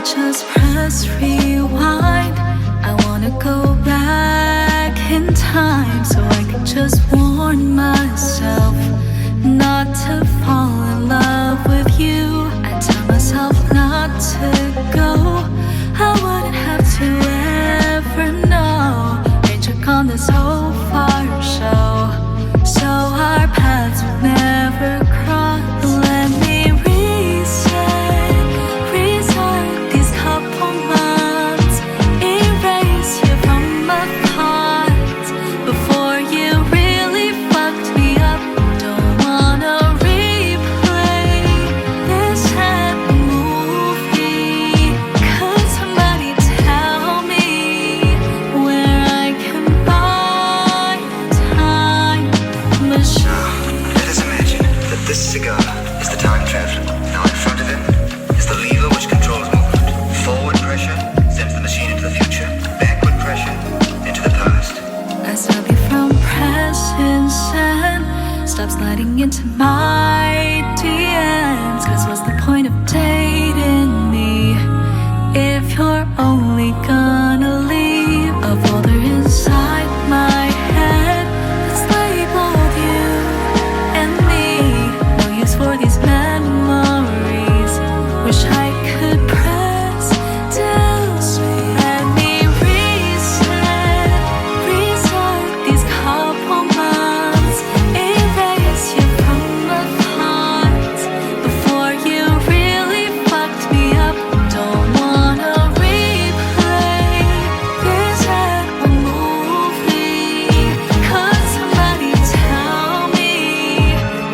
just press rewind. I wanna go back in time so I can just warn myself not to fall in love with you. I tell myself not to go. I wouldn't have to ever know. Ranger on this whole far show, so our paths would never cross. Let me restart these couple months, erase you from my thoughts before you really fucked me up. Don't wanna replay this happy movie. Could somebody tell me where I can buy a time machine? Let us imagine that this cigar is the time traveler. Now in front of him is the lever which controls movement. Forward pressure sends the machine into the future. Backward pressure into the past. I stop you from pressing send. Stop sliding into my DMs. Cause what's the point of dating me if you're only gonna leave a folder inside my head that's labeled you and me? No use for these memories. Wish I could press delete. Let me restart these couple months, erase you from my thoughts before you really fucked me up. Don't wanna replay this happy movie. Could somebody tell me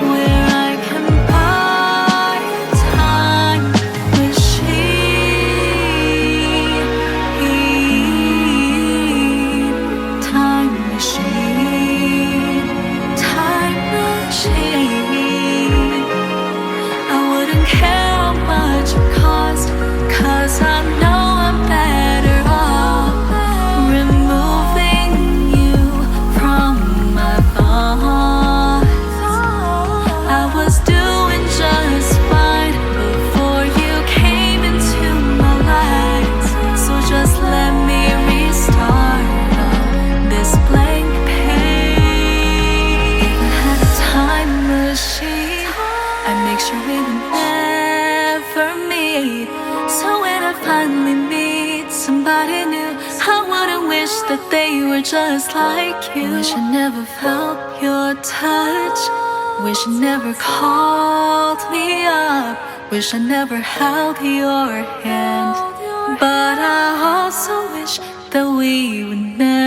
where I can buy a time machine? Time machine, time machine. I wouldn't care how much it cost, cause I know I'm better off removing you from my thoughts. I was doing just fine before you came into my life, so just let me restart this blank page. If I had a time machine, I'd make sure we would never meet. So when I finally meet somebody new, I wouldn't wish that they were just like you. Wish I never felt your touch. Wish I never called me up. Wish I never held your hand. But I also wish that we would never